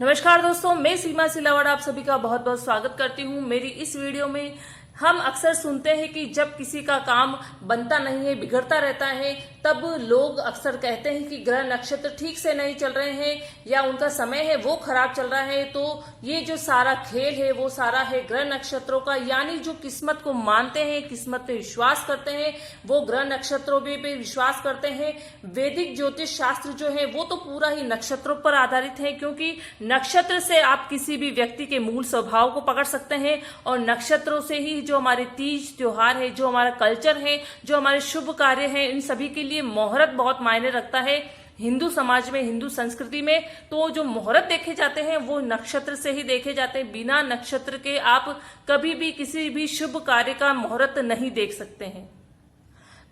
नमस्कार दोस्तों, मैं सीमा सिलावट आप सभी का बहुत बहुत स्वागत करती हूँ। मेरी इस वीडियो में हम अक्सर सुनते हैं कि जब किसी का काम बनता नहीं है, बिगड़ता रहता है, तब लोग अक्सर कहते हैं कि ग्रह नक्षत्र ठीक से नहीं चल रहे हैं या उनका समय है वो खराब चल रहा है। तो ये जो सारा खेल है वो सारा है ग्रह नक्षत्रों का। यानी जो किस्मत को मानते हैं, किस्मत पे विश्वास करते हैं, वो ग्रह नक्षत्रों पे विश्वास करते हैं। वैदिक ज्योतिष शास्त्र जो है वो तो पूरा ही नक्षत्रों पर आधारित है, क्योंकि नक्षत्र से आप किसी भी व्यक्ति के मूल स्वभाव को पकड़ सकते हैं और नक्षत्रों से ही जो हमारे तीज त्योहार है, जो हमारा कल्चर है, जो हमारे शुभ कार्य हैं, इन सभी के लिए मुहूर्त बहुत मायने रखता है। हिंदू समाज में, हिंदू संस्कृति में तो जो मुहूर्त देखे जाते हैं वो नक्षत्र से ही देखे जाते हैं। बिना नक्षत्र के आप कभी भी किसी भी शुभ कार्य का मुहूर्त नहीं देख सकते हैं।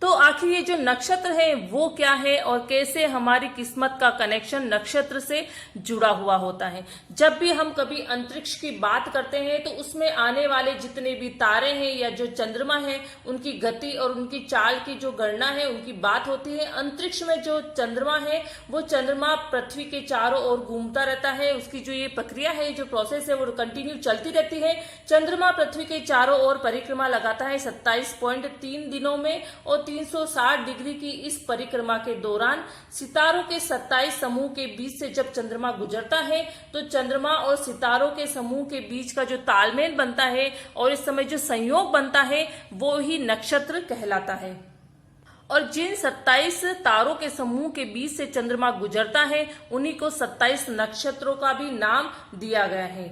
तो आखिर ये जो नक्षत्र है वो क्या है और कैसे हमारी किस्मत का कनेक्शन नक्षत्र से जुड़ा हुआ होता है। जब भी हम कभी अंतरिक्ष की बात करते हैं तो उसमें आने वाले जितने भी तारे हैं या जो चंद्रमा है, उनकी गति और उनकी चाल की जो गणना है उनकी बात होती है। अंतरिक्ष में जो चंद्रमा है वो चंद्रमा पृथ्वी के चारों ओर घूमता रहता है। उसकी जो ये प्रक्रिया है, जो प्रोसेस है वो कंटिन्यू चलती रहती है। चंद्रमा पृथ्वी के चारों ओर परिक्रमा लगाता है 27.3 दिनों में और 360 डिग्री की इस परिक्रमा के दौरान सितारों के 27 समूह के बीच से जब चंद्रमा गुजरता है तो चंद्रमा और सितारों के समूह के बीच का जो तालमेल बनता है और इस समय जो संयोग बनता है वो ही नक्षत्र कहलाता है। और जिन 27 तारों के समूह के बीच से चंद्रमा गुजरता है उन्हीं को 27 नक्षत्रों का भी नाम दिया गया है।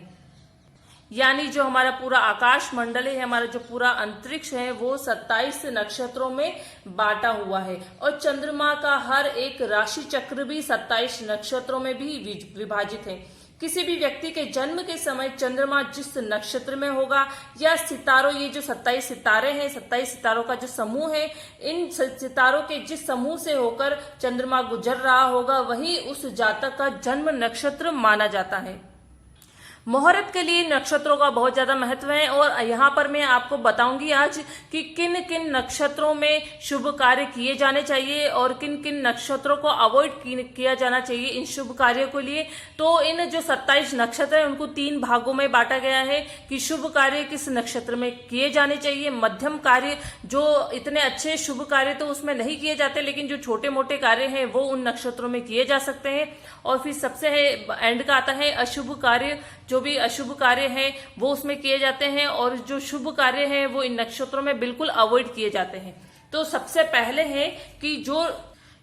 यानी जो हमारा पूरा आकाश मंडल है, हमारा जो पूरा अंतरिक्ष है वो 27 नक्षत्रों में बांटा हुआ है। और चंद्रमा का हर एक राशि चक्र भी 27 नक्षत्रों में भी विभाजित है। किसी भी व्यक्ति के जन्म के समय चंद्रमा जिस नक्षत्र में होगा या सितारों, ये जो 27 सितारे हैं, 27 सितारों का जो समूह है, इन सितारों के जिस समूह से होकर चंद्रमा गुजर रहा होगा वही उस जातक का जन्म नक्षत्र माना जाता है। मुहूर्त के लिए नक्षत्रों का बहुत ज्यादा महत्व है और यहाँ पर मैं आपको बताऊंगी आज कि किन किन नक्षत्रों में शुभ कार्य किए जाने चाहिए और किन किन नक्षत्रों को अवॉइड किया जाना चाहिए इन शुभ कार्यों के लिए। तो इन जो 27 नक्षत्र हैं उनको 3 भागों में बांटा गया है कि शुभ कार्य किस नक्षत्र में किए जाने चाहिए। मध्यम कार्य, जो इतने अच्छे शुभ कार्य तो उसमें नहीं किए जाते, लेकिन जो छोटे मोटे कार्य हैं वो उन नक्षत्रों में किए जा सकते हैं। और फिर सबसे एंड का आता है अशुभ कार्य। जो भी अशुभ कार्य हैं वो उसमें किए जाते हैं और जो शुभ कार्य हैं वो इन नक्षत्रों में बिल्कुल अवॉइड किए जाते हैं। तो सबसे पहले है कि जो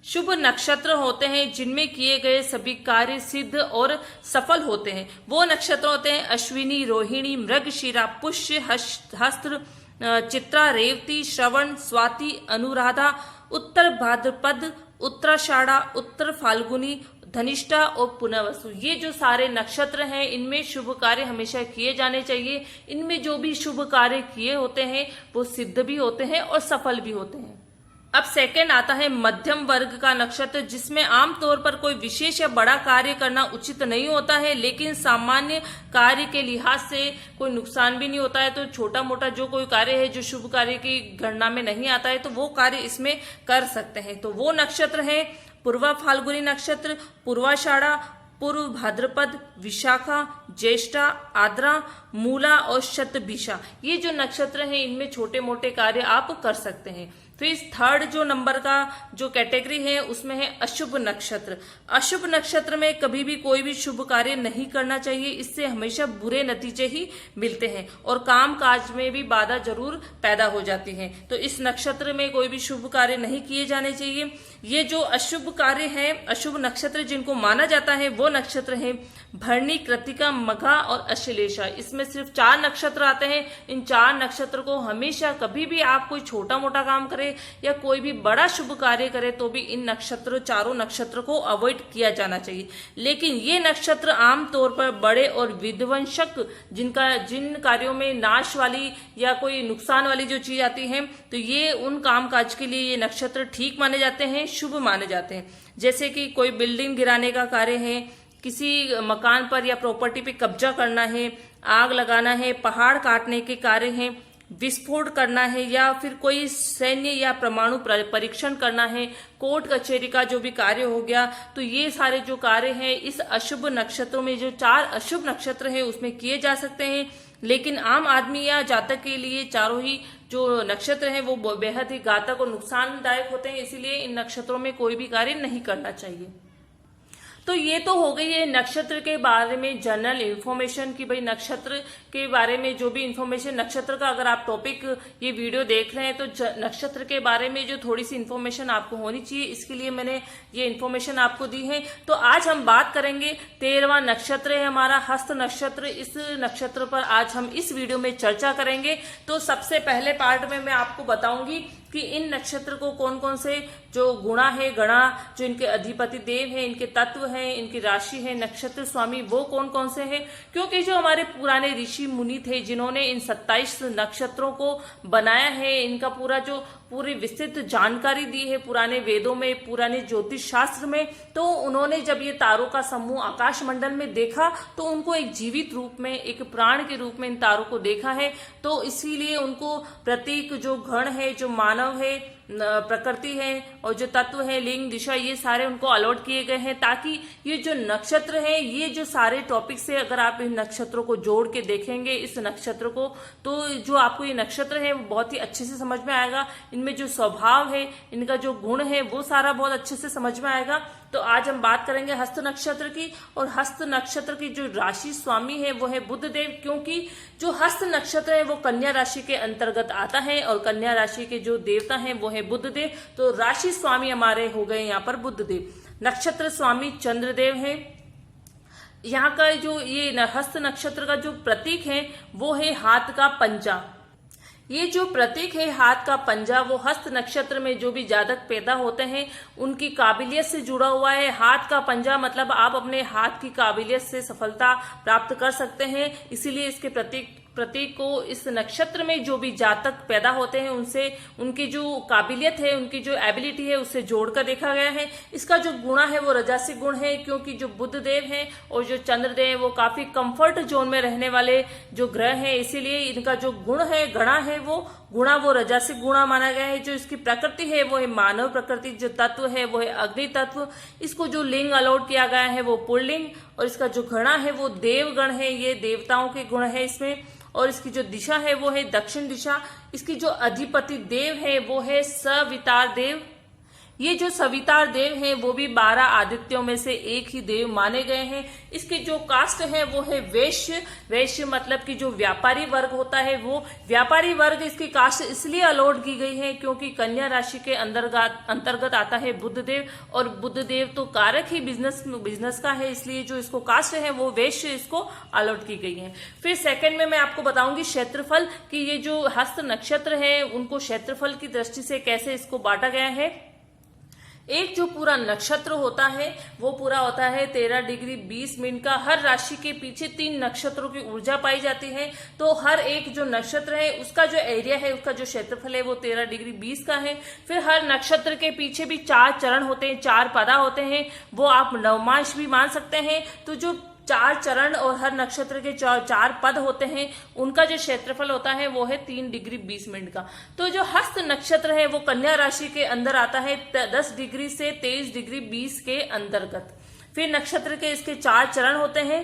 शुभ नक्षत्र होते हैं जिनमें किए गए सभी कार्य सिद्ध और सफल होते हैं वो नक्षत्र होते हैं अश्विनी, रोहिणी, मृगशिरा, पुष्य, हस्त्र, चित्रा, रेवती, श्रवण, स्वाति, अनुराधा, उत्तर भाद्रपद, उत्तराषाढ़ा, उत्तर फाल्गुनी, धनिष्ठा और पुनर्वसु। ये जो सारे नक्षत्र हैं इनमें शुभ कार्य हमेशा किए जाने चाहिए। इनमें जो भी शुभ कार्य किए होते हैं वो सिद्ध भी होते हैं और सफल भी होते हैं। अब सेकंड आता है मध्यम वर्ग का नक्षत्र, जिसमें आमतौर पर कोई विशेष या बड़ा कार्य करना उचित नहीं होता है, लेकिन सामान्य कार्य के लिहाज से कोई नुकसान भी नहीं होता है। तो छोटा मोटा जो कोई कार्य है जो शुभ कार्य की गणना में नहीं आता है तो वो कार्य इसमें कर सकते हैं। तो वो नक्षत्र है पूर्वा फाल्गुनी नक्षत्र, पूर्वाषाढ़ा, पूर्व भाद्रपद, विशाखा, ज्येष्ठा, आद्रा, मूला और शतभिषा। ये जो नक्षत्र हैं इनमें छोटे मोटे कार्य आप कर सकते हैं। फिर थर्ड जो नंबर का जो कैटेगरी है उसमें है अशुभ नक्षत्र। अशुभ नक्षत्र में कभी भी कोई भी शुभ कार्य नहीं करना चाहिए, इससे हमेशा बुरे नतीजे ही मिलते हैं और काम काज में भी बाधा जरूर पैदा हो जाती है। तो इस नक्षत्र में कोई भी शुभ कार्य नहीं किए जाने चाहिए। ये जो अशुभ कार्य है, अशुभ नक्षत्र जिनको माना जाता है वो नक्षत्र है भरणी, कृतिका, मघा और अश्लेषा। इसमें सिर्फ 4 नक्षत्र आते हैं। इन 4 नक्षत्र को हमेशा कभी भी आप कोई छोटा मोटा काम करें या कोई भी बड़ा शुभ कार्य करे तो भी इन नक्षत्र, चारों नक्षत्र को अवॉइड किया जाना चाहिए। लेकिन ये नक्षत्र आमतौर पर बड़े और विध्वंसक, जिन कार्यों में नाश वाली या कोई नुकसान वाली जो चीज आती है तो ये उन काम काज के लिए ये नक्षत्र ठीक माने जाते हैं, शुभ माने जाते हैं। जैसे कि कोई बिल्डिंग गिराने का कार्य है, किसी मकान पर या प्रॉपर्टी पे कब्जा करना है, आग लगाना है, पहाड़ काटने के कार्य हैं, विस्फोट करना है या फिर कोई सैन्य या परमाणु परीक्षण करना है, कोर्ट कचहरी का जो भी कार्य हो गया, तो ये सारे जो कार्य हैं इस अशुभ नक्षत्रों में, जो 4 अशुभ नक्षत्र है उसमें किए जा सकते हैं। लेकिन आम आदमी या जातक के लिए चारों ही जो नक्षत्र हैं वो बेहद ही घातक और नुकसानदायक होते हैं, इसीलिए इन नक्षत्रों में कोई भी कार्य नहीं करना चाहिए। तो ये तो हो गई है नक्षत्र के बारे में जनरल इन्फॉर्मेशन कि भाई नक्षत्र के बारे में जो भी इन्फॉर्मेशन, नक्षत्र का अगर आप टॉपिक ये वीडियो देख रहे हैं तो नक्षत्र के बारे में जो थोड़ी सी इन्फॉर्मेशन आपको होनी चाहिए, इसके लिए मैंने ये इन्फॉर्मेशन आपको दी है। तो आज हम बात करेंगे 13वां नक्षत्र है हमारा हस्त नक्षत्र। इस नक्षत्र पर आज हम इस वीडियो में चर्चा करेंगे। तो सबसे पहले पार्ट में मैं आपको बताऊंगी कि इन नक्षत्र को कौन कौन से जो गुणा है, गणा, जो इनके अधिपति देव है, इनके तत्व हैं, इनकी राशि है, नक्षत्र स्वामी वो कौन कौन से हैं। क्योंकि जो हमारे पुराने ऋषि मुनि थे जिन्होंने इन 27 नक्षत्रों को बनाया है, इनका पूरी विस्तृत जानकारी दी है पुराने वेदों में, पुराने ज्योतिष शास्त्र में, तो उन्होंने जब ये तारों का समूह आकाश मंडल में देखा तो उनको एक जीवित रूप में, एक प्राण के रूप में इन तारों को देखा है। तो इसीलिए उनको प्रतीक जो गण है, जो मानव है, प्रकृति है और जो तत्व है, लिंग, दिशा, ये सारे उनको अलॉट किए गए हैं, ताकि ये जो नक्षत्र है, ये जो सारे टॉपिक से अगर आप इन नक्षत्रों को जोड़ के देखेंगे इस नक्षत्र को, तो जो आपको ये नक्षत्र है वो बहुत ही अच्छे से समझ में आएगा। इनमें जो स्वभाव है, इनका जो गुण है, वो सारा बहुत अच्छे से समझ में आएगा। तो आज हम बात करेंगे हस्त नक्षत्र की, और हस्त नक्षत्र की जो राशि स्वामी है वो है बुध देव। क्योंकि जो हस्त नक्षत्र है वो कन्या राशि के अंतर्गत आता है और कन्या राशि के जो देवता हैं वो है बुध देव। तो राशि स्वामी हमारे हो गए यहाँ पर बुध देव। नक्षत्र स्वामी चंद्रदेव है। यहाँ का जो ये हस्त नक्षत्र का जो प्रतीक है वो है हाथ का पंजा। ये जो प्रतीक है हाथ का पंजा, वो हस्त नक्षत्र में जो भी जातक पैदा होते हैं उनकी काबिलियत से जुड़ा हुआ है। हाथ का पंजा मतलब आप अपने हाथ की काबिलियत से सफलता प्राप्त कर सकते हैं, इसीलिए इसके प्रतीक को इस नक्षत्र में जो भी जातक पैदा होते हैं उनसे उनकी जो काबिलियत है, उनकी जो एबिलिटी है, उससे जोड़कर देखा गया है। इसका जो गुणा है वो रजासी गुण है, क्योंकि जो बुध देव है और जो चंद्रदेव है वो काफी कंफर्ट जोन में रहने वाले जो ग्रह हैं, इसीलिए इनका जो गुण है, गणा है, वो गुणा वो रजासी गुणा माना गया है। जो इसकी प्रकृति है वो है मानव प्रकृति, जो तत्व है वो है अग्नि तत्व। इसको जो लिंग अलॉट किया गया है वो पुल्लिंग, और इसका जो गणा है वो देवगण है, ये देवताओं के गुण है इसमें। और इसकी जो दिशा है वो है दक्षिण दिशा। इसकी जो अधिपति देव है वो है सवितार देव। ये जो सवितार देव हैं वो भी 12 आदित्यों में से एक ही देव माने गए हैं। इसकी जो कास्ट है वो है वैश्य। वैश्य मतलब कि जो व्यापारी वर्ग होता है, वो व्यापारी वर्ग इसकी कास्ट इसलिए अलॉट की गई है क्योंकि कन्या राशि के अंतर्गत आता है बुध देव, और बुध देव तो कारक ही बिजनेस का है, इसलिए जो इसको कास्ट है वो वैश्य इसको अलॉट की गई है। फिर सेकंड में मैं आपको बताऊंगी क्षेत्रफल, कि ये जो हस्त नक्षत्र है उनको क्षेत्रफल की दृष्टि से कैसे इसको बांटा गया है। एक जो पूरा नक्षत्र होता है वो पूरा होता है 13 डिग्री 20 मिनट का। हर राशि के पीछे 3 नक्षत्रों की ऊर्जा पाई जाती है, तो हर एक जो नक्षत्र है उसका जो एरिया है, उसका जो क्षेत्रफल है वो 13 डिग्री 20 का है। फिर हर नक्षत्र के पीछे भी 4 चरण होते हैं, 4 पदा होते हैं, वो आप नवमांश भी मान सकते हैं। तो जो 4 चरण और हर नक्षत्र के 4 पद होते हैं, उनका जो क्षेत्रफल होता है वो है 3 डिग्री 20 मिनट का। तो जो हस्त नक्षत्र है वो कन्या राशि के अंदर आता है 10 डिग्री से 23 डिग्री 20 के अंतर्गत। फिर नक्षत्र के इसके 4 चरण होते हैं।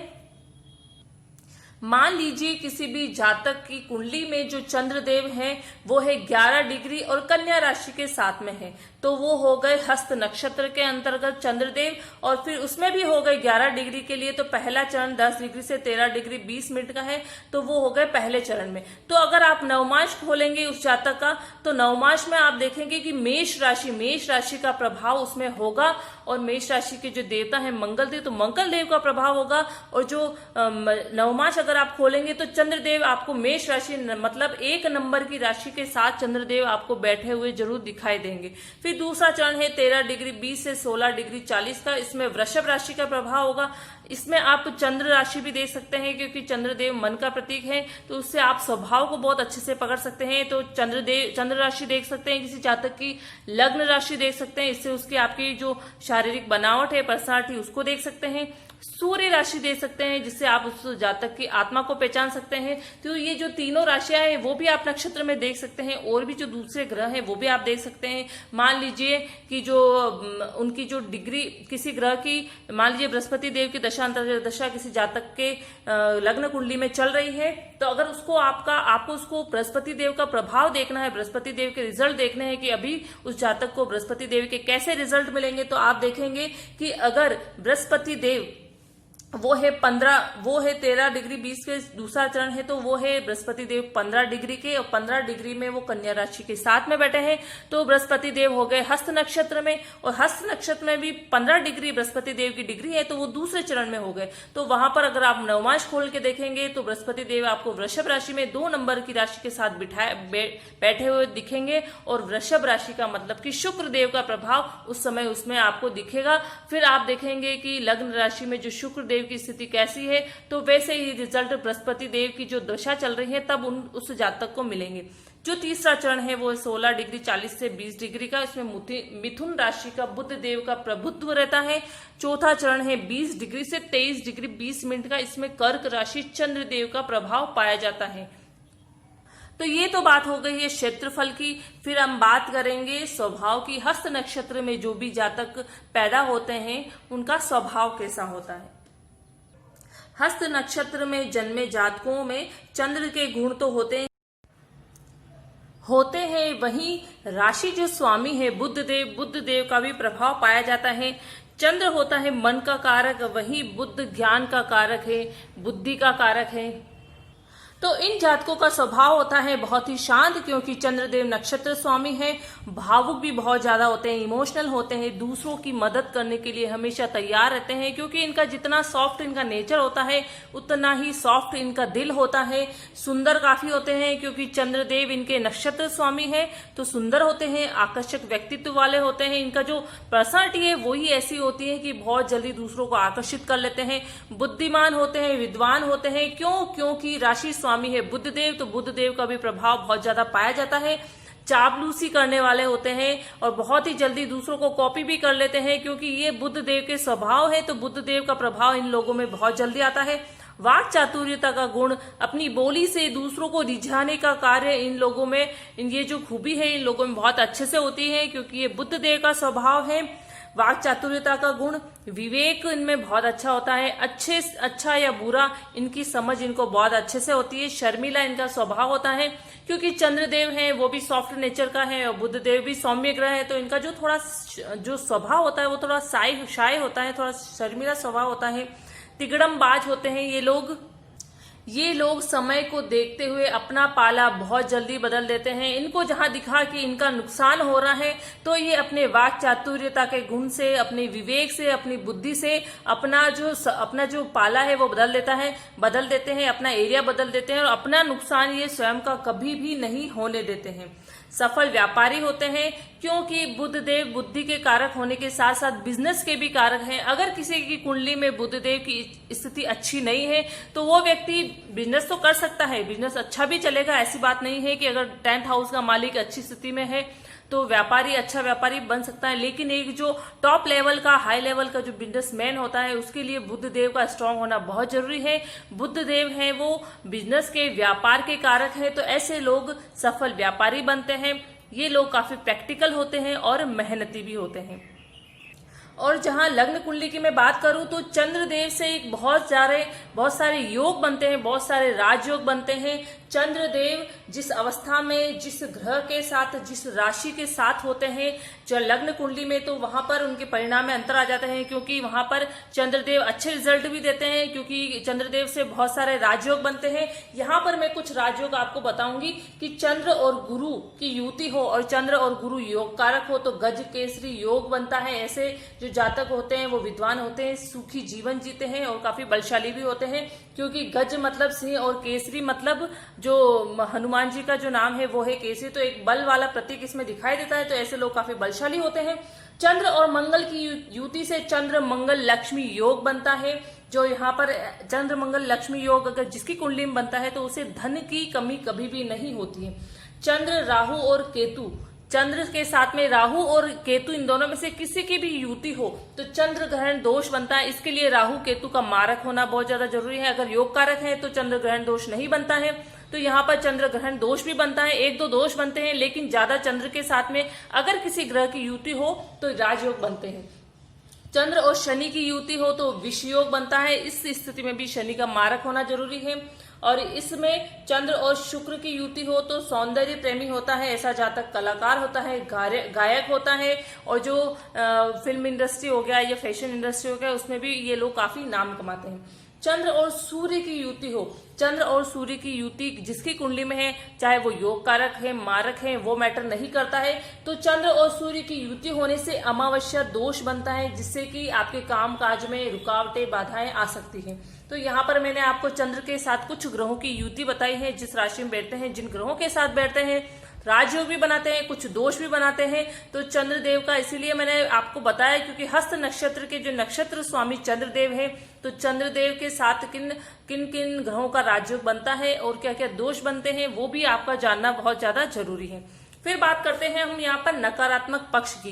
मान लीजिए किसी भी जातक की कुंडली में जो चंद्रदेव है वो है 11 डिग्री और कन्या राशि के साथ में है, तो वो हो गए हस्त नक्षत्र के अंतर्गत चंद्रदेव। और फिर उसमें भी हो गए 11 डिग्री के लिए, तो पहला चरण 10 डिग्री से 13 डिग्री 20 मिनट का है, तो वो हो गए पहले चरण में। तो अगर आप नवमांश खोलेंगे उस जातक का, तो नवमांश में आप देखेंगे कि मेष राशि का प्रभाव उसमें होगा, और मेष राशि के जो देवता है मंगल देव, तो मंगल देव का प्रभाव होगा। और जो नवमांश अगर आप खोलेंगे तो चंद्रदेव आपको मेष राशि मतलब 1 नंबर की राशि के साथ चंद्रदेव आपको बैठे हुए जरूर दिखाई देंगे। फिर दूसरा चरण है 13 डिग्री 20 से 16 डिग्री 40 का, इसमें वृषभ राशि का प्रभाव होगा। इसमें आप चंद्र राशि भी देख सकते हैं, क्योंकि चंद्रदेव मन का प्रतीक है, तो उससे आप स्वभाव को बहुत अच्छे से पकड़ सकते हैं। तो चंद्र राशि देख सकते हैं, किसी जातक की लग्न राशि देख सकते हैं, इससे उसकी आपकी जो शारीरिक बनावट है, पर्सनालिटी, उसको देख सकते हैं। सूर्य राशि दे सकते हैं, जिससे आप उस जातक की आत्मा को पहचान सकते हैं। तो ये जो तीनों राशियां हैं वो भी आप नक्षत्र में देख सकते हैं, और भी जो दूसरे ग्रह हैं वो भी आप देख सकते हैं। मान लीजिए कि जो उनकी जो डिग्री किसी ग्रह की, मान लीजिए बृहस्पति देव की दशा अंतर्दशा दशा किसी जातक के लग्न कुंडली में चल रही है, तो अगर आपको उसको बृहस्पति देव का प्रभाव देखना है, बृहस्पति देव के रिजल्ट देखने हैं कि अभी उस जातक को बृहस्पति देव के कैसे रिजल्ट मिलेंगे, तो आप देखेंगे कि अगर बृहस्पति देव वो है 13 डिग्री 20 के दूसरा चरण है, तो वो है बृहस्पति देव 15 डिग्री के, और 15 डिग्री में वो कन्या राशि के साथ में बैठे हैं। तो बृहस्पति देव हो गए हस्त नक्षत्र में, और हस्त नक्षत्र में भी 15 डिग्री बृहस्पति देव की डिग्री है, तो वो दूसरे चरण में हो गए। तो वहां पर अगर आप नवमांश खोल के देखेंगे तो बृहस्पति देव आपको वृषभ राशि में 2 नंबर की राशि के साथ बैठे हुए दिखेंगे, और वृषभ राशि का मतलब कि शुक्र देव का प्रभाव उस समय उसमें आपको दिखेगा। फिर आप देखेंगे कि लग्न राशि में जो शुक्र देव की स्थिति कैसी है, तो वैसे ही रिजल्ट बृहस्पति देव की जो दशा चल रही है तब उस जातक को मिलेंगे। जो तीसरा चरण है वो 16 डिग्री 40 से 20 डिग्री का, इसमें मिथुन राशि का बुध देव का प्रभुत्व रहता है। चौथा चरण है 20 डिग्री से 23 डिग्री 20 मिनट का, इसमें कर्क राशि चंद्र देव का प्रभाव पाया जाता है। तो ये तो बात हो गई है क्षेत्रफल की। फिर हम बात करेंगे स्वभाव की। हस्त नक्षत्र में जो भी जातक पैदा होते हैं उनका स्वभाव कैसा होता है। हस्त नक्षत्र में जन्मे जातकों में चंद्र के गुण तो होते हैं, वहीं राशि जो स्वामी है बुध देव का भी प्रभाव पाया जाता है। चंद्र होता है मन का कारक, वहीं बुध ज्ञान का कारक है, बुद्धि का कारक है। तो इन जातकों का स्वभाव होता है बहुत ही शांत, क्योंकि चंद्रदेव नक्षत्र स्वामी है। भावुक भी बहुत ज्यादा होते हैं, इमोशनल होते हैं, दूसरों की मदद करने के लिए हमेशा तैयार रहते हैं, क्योंकि इनका जितना सॉफ्ट इनका नेचर होता है उतना ही सॉफ्ट इनका दिल होता है। सुंदर काफी होते हैं, क्योंकि चंद्रदेव इनके नक्षत्र स्वामी है, तो सुंदर होते हैं, आकर्षक व्यक्तित्व वाले होते हैं। इनका जो पर्सनालिटी है वही ऐसी होती है कि बहुत जल्दी दूसरों को आकर्षित कर लेते हैं। बुद्धिमान होते हैं, विद्वान होते हैं। क्योंकि राशि स्वामी है बुध देव, तो बुध देव का भी प्रभाव बहुत ज्यादा पाया जाता है। चापलूसी करने वाले होते हैं और बहुत ही जल्दी दूसरों को कॉपी भी कर लेते हैं, क्योंकि ये बुध देव के स्वभाव है, तो बुध देव का प्रभाव इन लोगों में बहुत जल्दी आता है। वाक चातुर्यता का गुण, अपनी बोली से दूसरों को रिझाने का कार्य इन लोगों में, ये जो खूबी है इन लोगों में बहुत अच्छे से होती है, क्योंकि ये बुध देव का स्वभाव है। वाक चातुर्यता का गुण, विवेक इनमें बहुत अच्छा होता है। अच्छा या बुरा इनकी समझ इनको बहुत अच्छे से होती है। शर्मिला इनका स्वभाव होता है, क्योंकि चंद्रदेव हैं वो भी सॉफ्ट नेचर का है और बुध देव भी सौम्य ग्रह है, तो इनका जो थोड़ा जो स्वभाव होता है वो थोड़ा शाय होता है, थोड़ा शर्मिला स्वभाव होता है। तिगड़मबाज होते हैं ये लोग समय को देखते हुए अपना पाला बहुत जल्दी बदल देते हैं। इनको जहां दिखा कि इनका नुकसान हो रहा है, तो ये अपने वाक चातुर्यता के गुण से, अपने विवेक से, अपनी बुद्धि से अपना जो पाला है वो बदल देते हैं, अपना एरिया बदल देते हैं, और अपना नुकसान ये स्वयं का कभी भी नहीं होने देते हैं। सफल व्यापारी होते हैं, क्योंकि बुध देव बुद्धि के कारक होने के साथ साथ बिजनेस के भी कारक हैं। अगर किसी की कुंडली में बुध देव की स्थिति अच्छी नहीं है, तो वो व्यक्ति बिजनेस तो कर सकता है, बिजनेस अच्छा भी चलेगा, ऐसी बात नहीं है कि अगर 10th हाउस का मालिक अच्छी स्थिति में है तो अच्छा व्यापारी बन सकता है। लेकिन एक जो टॉप लेवल का, हाई लेवल का जो बिजनेसमैन होता है, उसके लिए बुध देव का स्ट्रांग होना बहुत जरूरी है। बुध देव है वो बिजनेस के, व्यापार के कारक है, तो ऐसे लोग सफल व्यापारी बनते हैं। ये लोग काफी प्रैक्टिकल होते हैं और मेहनती भी होते हैं। और जहां लग्न कुंडली की मैं बात करूं तो चंद्रदेव से एक बहुत सारे योग बनते हैं, बहुत सारे राजयोग बनते हैं। चंद्रदेव जिस अवस्था में, जिस ग्रह के साथ, जिस राशि के साथ होते हैं लग्न कुंडली में, तो वहां पर उनके परिणाम में अंतर आ जाते हैं, क्योंकि वहां पर चंद्रदेव अच्छे रिजल्ट भी देते हैं, क्योंकि चंद्रदेव से बहुत सारे राजयोग बनते हैं। यहाँ पर मैं कुछ राजयोग आपको बताऊंगी कि चंद्र और गुरु की युति हो और चंद्र और गुरु योग कारक हो तो गज केसरी योग बनता है। ऐसे जो जातक होते हैं वो विद्वान होते हैं, सुखी जीवन जीते हैं और काफी बलशाली भी होते हैं, क्योंकि गज मतलब सिंह और केसरी मतलब जो हनुमान जी का जो नाम है वो है केसरी, तो एक बल वाला प्रतीक इसमें दिखाई देता है। तो ऐसे लोग काफी बलशाली होते हैं। चंद्र और मंगल की युति से चंद्र मंगल लक्ष्मी योग बनता है। जो यहाँ पर चंद्र मंगल लक्ष्मी योग अगर जिसकी कुंडली में बनता है तो उसे धन की कमी कभी भी नहीं होती है। चंद्र राहु और केतु, चंद्र के साथ में राहु और केतु इन दोनों में से किसी की भी युति हो तो चंद्र ग्रहण दोष बनता है। इसके लिए राहु केतु का मारक होना बहुत ज्यादा जरूरी है। अगर योग कारक है तो चंद्र ग्रहण दोष नहीं बनता है। तो यहाँ पर चंद्र ग्रहण दोष भी बनता है, एक दो दोष बनते हैं, लेकिन ज्यादा चंद्र के साथ में अगर किसी ग्रह की युति हो तो राजयोग बनते हैं। चंद्र और शनि की युति हो तो विषयोग बनता है। इस स्थिति में भी शनि का मारक होना जरूरी है। और इसमें चंद्र और शुक्र की युति हो तो सौंदर्य प्रेमी होता है, ऐसा जातक कलाकार होता है, गायक होता है, और जो फिल्म इंडस्ट्री हो गया या फैशन इंडस्ट्री हो गया उसमें भी ये लोग काफी नाम कमाते हैं। चंद्र और सूर्य की युति हो, चंद्र और सूर्य की युति जिसकी कुंडली में है, चाहे वो योग कारक है मारक है वो मैटर नहीं करता है, तो चंद्र और सूर्य की युति होने से अमावस्या दोष बनता है, जिससे कि आपके काम काज में रुकावटें बाधाएं आ सकती हैं। तो यहाँ पर मैंने आपको चंद्र के साथ कुछ ग्रहों की युति बताई है, जिस राशि में बैठते हैं, जिन ग्रहों के साथ बैठते हैं राजयोग भी बनाते हैं, कुछ दोष भी बनाते हैं। तो चंद्रदेव का इसीलिए मैंने आपको बताया क्योंकि हस्त नक्षत्र के जो नक्षत्र स्वामी चंद्रदेव है, तो चंद्रदेव के साथ किन किन किन ग्रहों का राजयोग बनता है और क्या क्या दोष बनते हैं वो भी आपका जानना बहुत ज्यादा जरूरी है। फिर बात करते हैं हम यहाँ पर नकारात्मक पक्ष की,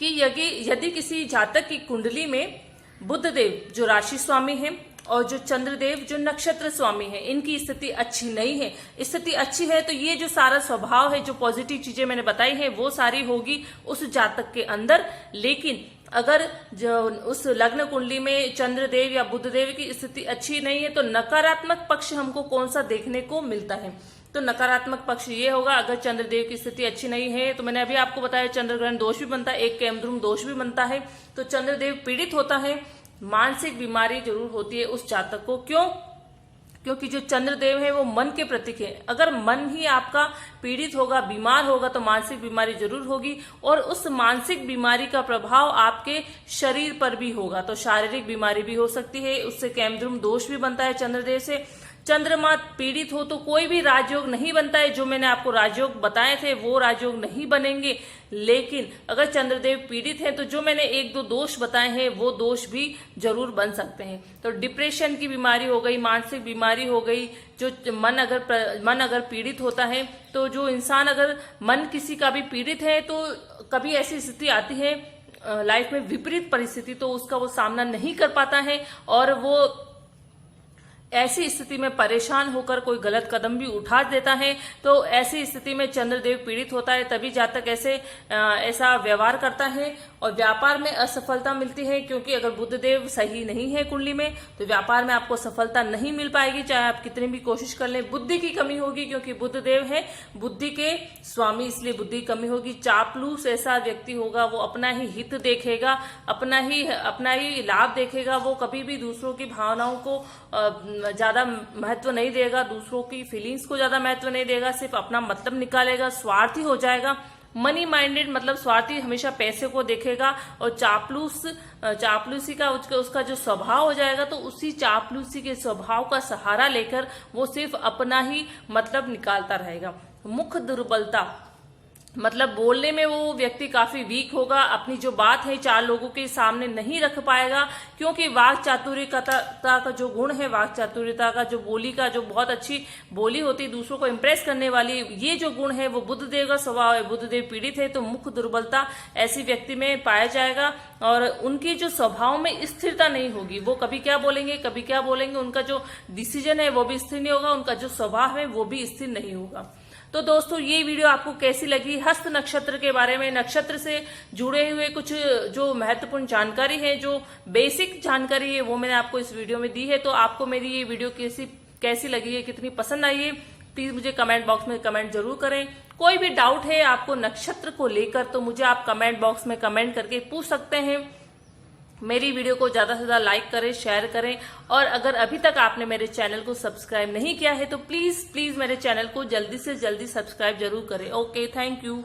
कि यदि किसी जातक की कुंडली में बुधदेव जो राशि स्वामी है और जो चंद्रदेव जो नक्षत्र स्वामी है, इनकी स्थिति अच्छी नहीं है। स्थिति अच्छी है तो ये जो सारा स्वभाव है, जो पॉजिटिव चीजें मैंने बताई है वो सारी होगी उस जातक के अंदर। लेकिन अगर जो उस लग्न कुंडली में चंद्रदेव या बुधदेव की स्थिति अच्छी नहीं है तो नकारात्मक पक्ष हमको कौन सा देखने को मिलता है। तो नकारात्मक पक्ष ये होगा, अगर चंद्रदेव की स्थिति अच्छी नहीं है तो मैंने अभी आपको बताया चंद्र ग्रहण दोष भी बनता है, एक केमद्रुम दोष भी बनता है। तो चंद्रदेव पीड़ित होता है, मानसिक बीमारी जरूर होती है उस जातक को। क्यों? क्योंकि जो चंद्रदेव है वो मन के प्रतीक है। अगर मन ही आपका पीड़ित होगा, बीमार होगा, तो मानसिक बीमारी जरूर होगी, और उस मानसिक बीमारी का प्रभाव आपके शरीर पर भी होगा। तो शारीरिक बीमारी भी हो सकती है, उससे केमद्रुम दोष भी बनता है चंद्रदेव से। चंद्रमा पीड़ित हो तो कोई भी राजयोग नहीं बनता है। जो मैंने आपको राजयोग बताए थे वो राजयोग नहीं बनेंगे। लेकिन अगर चंद्रदेव पीड़ित है तो जो मैंने एक दो दोष बताए हैं वो दोष भी जरूर बन सकते हैं। तो डिप्रेशन की बीमारी हो गई, मानसिक बीमारी हो गई, जो मन अगर पीड़ित होता है, तो जो इंसान अगर मन किसी का भी पीड़ित है तो कभी ऐसी स्थिति आती है लाइफ में विपरीत परिस्थिति, तो उसका वो सामना नहीं कर पाता है और वो ऐसी स्थिति में परेशान होकर कोई गलत कदम भी उठा देता है। तो ऐसी स्थिति में चंद्रदेव पीड़ित होता है, तभी जातक ऐसा व्यवहार करता है और व्यापार में असफलता मिलती है। क्योंकि अगर बुधदेव सही नहीं है कुंडली में तो व्यापार में आपको सफलता नहीं मिल पाएगी, चाहे आप कितनी भी कोशिश कर लें। बुद्धि की कमी होगी, क्योंकि बुधदेव है बुद्धि के स्वामी, इसलिए बुद्धि की कमी होगी। चापलूस ऐसा व्यक्ति होगा, वो अपना ही हित देखेगा, अपना ही लाभ देखेगा, वो कभी भी दूसरों की भावनाओं को ज्यादा महत्व नहीं देगा, दूसरों की फीलिंग्स को ज्यादा महत्व नहीं देगा, सिर्फ अपना मतलब निकालेगा, स्वार्थी हो जाएगा। मनी माइंडेड मतलब स्वार्थी, हमेशा पैसे को देखेगा। और चापलूसी का उसका जो स्वभाव हो जाएगा, तो उसी चापलूसी के स्वभाव का सहारा लेकर वो सिर्फ अपना ही मतलब निकालता रहेगा। मुख दुर्बलता मतलब बोलने में वो व्यक्ति काफी वीक होगा, अपनी जो बात है चार लोगों के सामने नहीं रख पाएगा। क्योंकि वाक चातुर्यता का जो गुण है, वाक चातुर्यता का जो बोली का जो बहुत अच्छी बोली होती है, दूसरों को इम्प्रेस करने वाली, ये जो गुण है वो बुधदेव का स्वभाव है। बुधदेव पीड़ित है तो मुख दुर्बलता ऐसी व्यक्ति में पाया जाएगा और उनकी जो स्वभाव में स्थिरता नहीं होगी, वो कभी क्या बोलेंगे कभी क्या बोलेंगे, उनका जो डिसीजन है वो भी स्थिर नहीं होगा, उनका जो स्वभाव है वो भी स्थिर नहीं होगा। तो दोस्तों ये वीडियो आपको कैसी लगी? हस्त नक्षत्र के बारे में, नक्षत्र से जुड़े हुए कुछ जो महत्वपूर्ण जानकारी है, जो बेसिक जानकारी है वो मैंने आपको इस वीडियो में दी है। तो आपको मेरी ये वीडियो कैसी लगी है, कितनी पसंद आई है, प्लीज मुझे कमेंट बॉक्स में कमेंट जरूर करें। कोई भी डाउट है आपको नक्षत्र को लेकर तो मुझे आप कमेंट बॉक्स में कमेंट करके पूछ सकते हैं। मेरी वीडियो को ज्यादा से ज्यादा लाइक करें, शेयर करें, और अगर अभी तक आपने मेरे चैनल को सब्सक्राइब नहीं किया है तो प्लीज मेरे चैनल को जल्दी से जल्दी सब्सक्राइब जरूर करें। Okay, thank you.